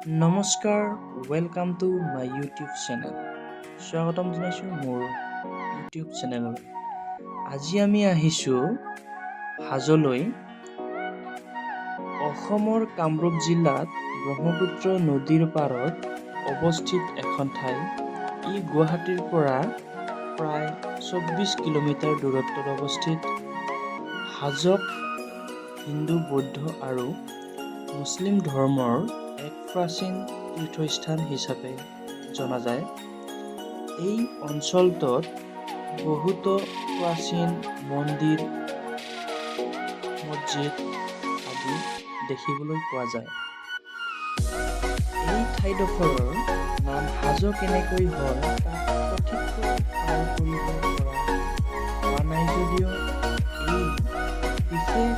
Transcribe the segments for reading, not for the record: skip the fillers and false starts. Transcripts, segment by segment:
নমস্কাৰ, welcome to my YouTube channel. স্বাগতম জনাইছোঁ মোৰ ইউটিউব চেনেললৈ। আজি আমি আহিছোঁ হাজোলৈ। অসমৰ কামৰূপ জিলাত ব্ৰহ্মপুত্ৰ নদীৰ পাৰত অৱস্থিত এখন ঠাই। ই গুৱাহাটীৰ পৰা প্ৰায় ২৪ কিলোমিটাৰ দূৰত্বত অৱস্থিত। হাজোক হিন্দু, বৌদ্ধ আৰু মুছলিম ধৰ্মৰ এক প্ৰাচীন তীৰ্থস্থান হিচাপে জনা যায়। এই অঞ্চলটোত বহুতো প্ৰাচীন মন্দিৰ, মছজিদ আদি দেখিবলৈ পোৱা যায়। এই ঠাইডোখৰৰ নাম হাজো কেনেকৈ হ'ল তাক সঠিককৈ পাৰ কৰিব পৰা হোৱা নাই যদিও এই বিশেষ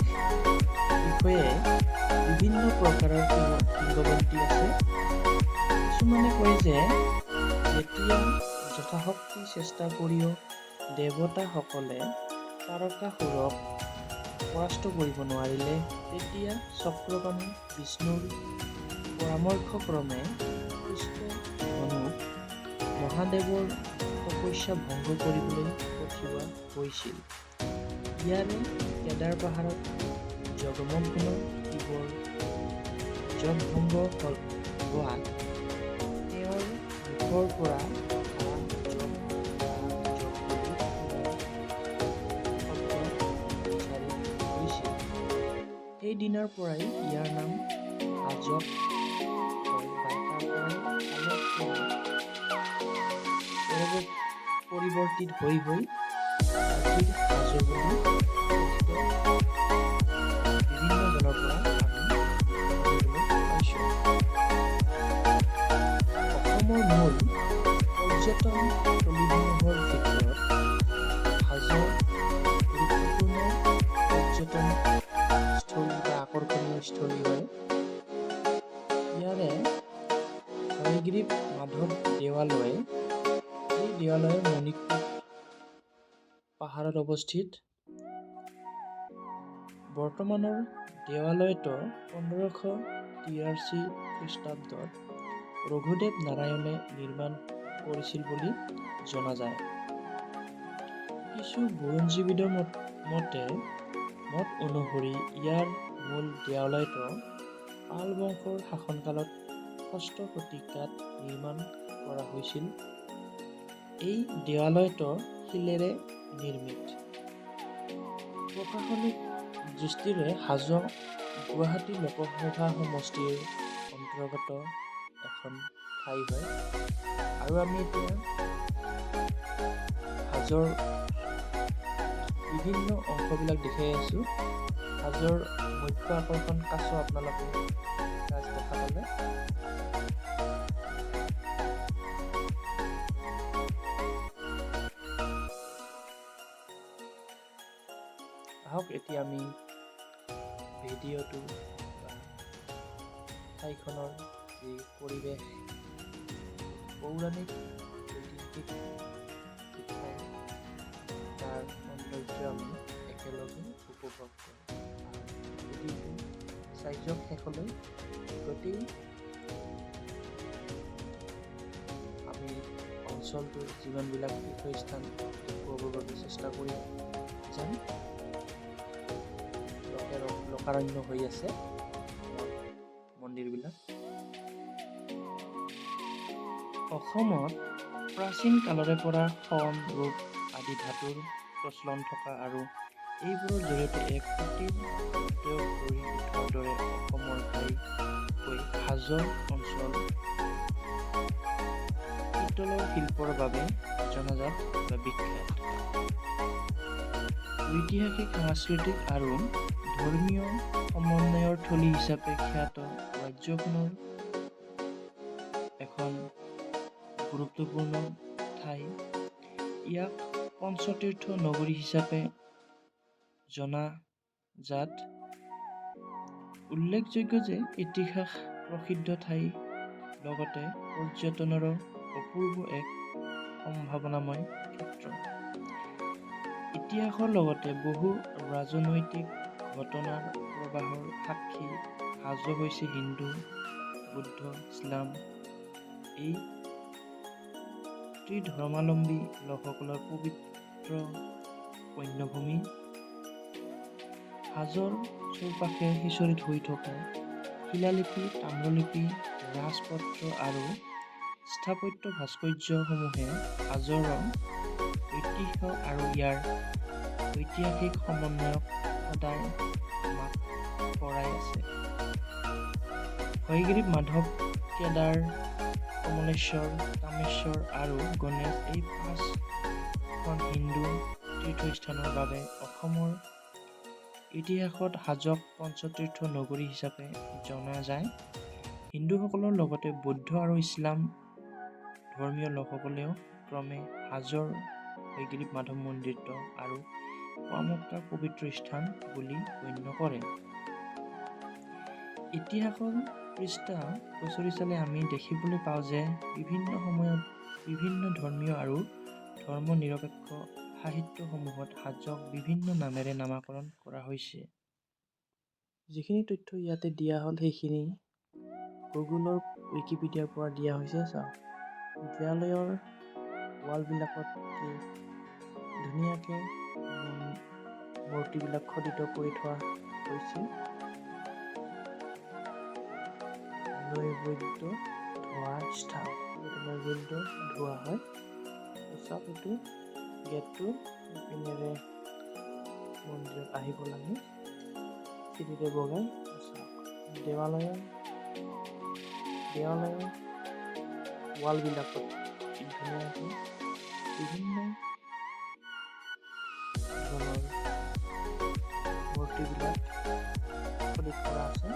বিষয়ে বিভিন্ন প্ৰকাৰৰ কিংবদন্তি আছে। কিছুমানে কয় যে যেতিয়া যথাশক্তি চেষ্টা কৰিও দেৱতাসকলে তাৰকাসুৰক পৰাস্ত কৰিব নোৱাৰিলে, তেতিয়া চক্ৰপাণি বিষ্ণুৰ পৰামৰ্শক্ৰমে সুস্থ ধনুক মহাদেৱৰ তপস্যা ভংগ কৰিবলৈ পঠিওৱা হৈছিল। ইয়াৰে কেদাৰ পাহাৰত জগমগ্ন শিৱৰ যজ্ঞ ভংগ হোৱাত তেওঁৰ মুখৰ পৰা সেই দিনাৰ পৰাই ইয়াৰ নাম হাজো হয় বা তাৰ পৰাই পৰিৱৰ্তিত হৈ আজিৰ হাজো বুলি বিভিন্ন জনৰ পৰা আমি পাইছোঁ। অসমৰ মূল পৰ্যটন থলীসমূহৰ ভিতৰত হাজো গুৰুত্বপূৰ্ণ পৰ্যটন স্থলী বা আকৰ্ষণীয় স্থলী হয়। ইয়াৰে হয়গ্ৰীব মাধৱ দেৱালয়, এই দেৱালয় মণিপুৰ পাহাৰত অৱস্থিত। বৰ্তমানৰ দেৱালয়টো 1583 খ্ৰীষ্টাব্দত ৰঘুদেৱ নাৰায়ণে নিৰ্মাণ কৰিছিল বুলি জনা যায়। কিছু বুৰঞ্জীবিদৰ মত অনুসৰি ইয়াৰ মূল দেৱালয়টো পাল বংশৰ শাসনকালত ৬ষ্ঠ শতিকাত নিৰ্মাণ কৰা হৈছিল। এই দেৱালয়টো শিলেৰে নিৰ্মিত। প্ৰশাসনিক দৃষ্টিৰে হাজো গুৱাহাটী লোকসভা সমষ্টিৰ অন্তৰ্গত এখন ঠাই হয়। আৰু আমি এতিয়া হাজোৰ বিভিন্ন অংশবিলাক দেখাই আছোঁ। হাজোৰ মুখ্য আকৰ্ষণ কাছ আপোনালোকে দেখা পালে। আহক এতিয়া আমি ভিডিঅ'টো বা ঠাইখনৰ যি পৰিৱেশ, পৌৰাণিক ঐতিহাসিক ঠাই, তাৰ সৌন্দৰ্য আমি একেলগে উপভোগ কৰোঁ। ভিডিঅ'টো চাই যাওক শেষলৈ। গোটেই আমি অঞ্চলটোৰ যিমানবিলাক তীৰ্থস্থান দেখুৱাবৰ বাবে চেষ্টা কৰি যাম। লোকাৰণ্য হৈ আছে মন্দিৰবিলাক। অসমত প্ৰাচীন কালৰে পৰা সোণ, ৰূপ আদি ধাতুৰ প্ৰচলন থকা আৰু এইবোৰৰ জৰিয়তে এক কুটীৰ উদ্যোগ গঢ়ি উঠাৰ দৰে অসমৰ ঠাই হৈ হাজো অঞ্চল পিতলৰ শিল্পৰ বাবে জনাজাত বা বিখ্যাত। ঐতিহাসিক, সাংস্কৃতিক আৰু ধৰ্মীয় সমন্বয়ৰ থলী হিচাপে খ্যাত ৰাজ্যখনৰ এখন গুৰুত্বপূৰ্ণ ঠাই। ইয়াক পঞ্চতীৰ্থ নগৰী হিচাপে জনাজাত। উল্লেখযোগ্য যে ইতিহাস প্ৰসিদ্ধ ঠাই লগতে পৰ্যটনৰো অপূৰ্ব এক সম্ভাৱনাময় ক্ষেত্ৰ। ইতিহাসৰ লগতে বহু ৰাজনৈতিক ঘটনাৰ প্ৰবাহৰ সাক্ষী হাজো হৈছে হিন্দু বুদ্ধ, ইছলাম এই ত্ৰিধৰ্মাৱলম্বী লোকসকলৰ পবিত্ৰ পুণ্যভূমি। হাজোৰ চৌপাশে সিঁচৰিত হৈ থকা শিলালিপি, তাম্ৰলিপি, ৰাজপত্ৰ আৰু স্থাপত্য ভাস্কৰ্যসমূহে হাজোৰ ঐতিহ্য আৰু ইয়াৰ ঐতিহাসিক সমন্বয়ক সদায় মাত কৰাই আছে। হয়গ্ৰীব মাধৱ, কেদাৰ, কমলেশ্বৰ, কামেশ্বৰ আৰু গণেশ এই 5খন হিন্দু তীৰ্থস্থানৰ বাবে অসমৰ ইতিহাসত হাজোক পঞ্চতীৰ্থ নগৰী হিচাপে জনা যায়। হিন্দুসকলৰ লগতে বৌদ্ধ আৰু ইছলাম ধৰ্মীয় লোকসকলেও ক্ৰমে হাজোৰ হয়গ্ৰীব মাধৱ মন্দিৰটো আৰু পোৱামক্কা পবিত্ৰ স্থান বুলি গণ্য কৰে। ইতিহাসৰ পৃষ্ঠা খুচৰি চালে আমি দেখিবলৈ পাওঁ যে বিভিন্ন সময়ত বিভিন্ন ধৰ্মীয় আৰু ধৰ্মনিৰপেক্ষ সাহিত্যসমূহত হাজোক বিভিন্ন নামেৰে নামকৰণ কৰা হৈছে। যিখিনি তথ্য ইয়াতে দিয়া হ'ল সেইখিনি গুগলৰ উইকিপিডিয়াৰ পৰা দিয়া হৈছে। চাওক, দেৱালয়ৰ ৱালবিলাকত কি ধুনীয়াকৈ মূৰ্তিবিলাক খোদিত কৰি থোৱা হৈছে। নৈবেদ্য ধোৱা স্থান, নৈবেদ্য ধোৱা হয়। চাওক, এইটো গেটটো ইপিনেৰে মন্দিৰত আহিব লাগে, চিৰিৰে বগাই। চাওক, দেৱালয়ৰ ৱালবিলাকত ধুনীয়াকৈ বিভিন্ন ধৰণৰ মূৰ্তিবিলাক খোদিত কৰা আছে।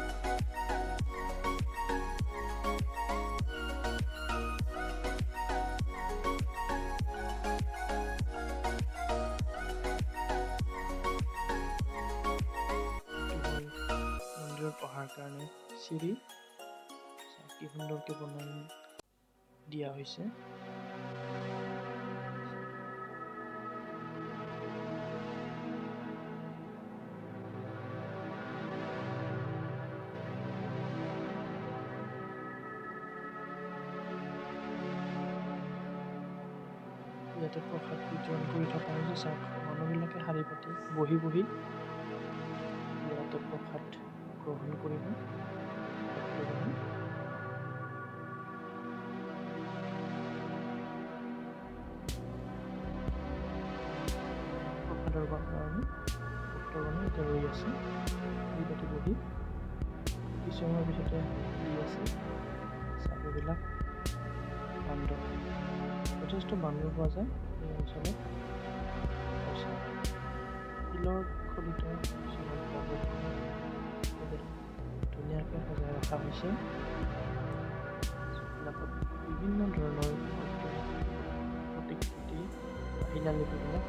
মন্দিৰত অহাৰ কাৰণে চিৰি কি সুন্দৰকৈ বনাই দিয়া হৈছে। ইয়াতে প্ৰসাদ বিতৰণ কৰি থকা হৈছে। চাওক, মানুহবিলাকে শাৰী পাতি বহি ইয়াতে প্ৰসাদ গ্ৰহণ কৰিব। প্ৰসাদৰ কাৰণে ভক্তগণে এতিয়া ৰৈ আছে, শাৰী পাতি বহি। কিছু সময়ৰ পিছতে দি আছে। চাববিলাক বান্দৰ, যথেষ্ট বান্দৰ পোৱা যায় এই অঞ্চলত। শিলৰ খোদিত ধুনীয়াকৈ সজাই ৰখা হৈছে। এইবিলাকত বিভিন্ন ধৰণৰ প্ৰতিকৃতি শিলালিপিবিলাক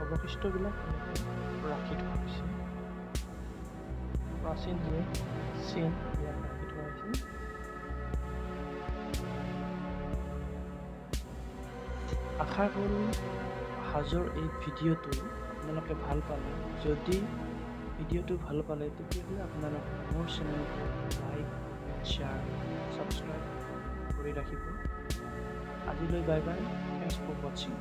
অৱশিষ্টবিলাক ৰাখি থোৱা হৈছে। প্ৰাচীন যে চিন ইয়াত ৰাখি থোৱা হৈছে। আশা কৰোঁ হাজোৰ এই ভিডিঅ'টো আপোনালোকে ভাল পালে। যদি ভিডিঅ'টো ভাল পালে তেতিয়াহ'লে আপোনালোকে মোৰ চেনেলটো লাইক, শ্বেয়াৰ, ছাবস্ক্ৰাইব কৰি ৰাখিব। আজিলৈ বাই বাই। থেংকছ ফৰ ৱাচিং।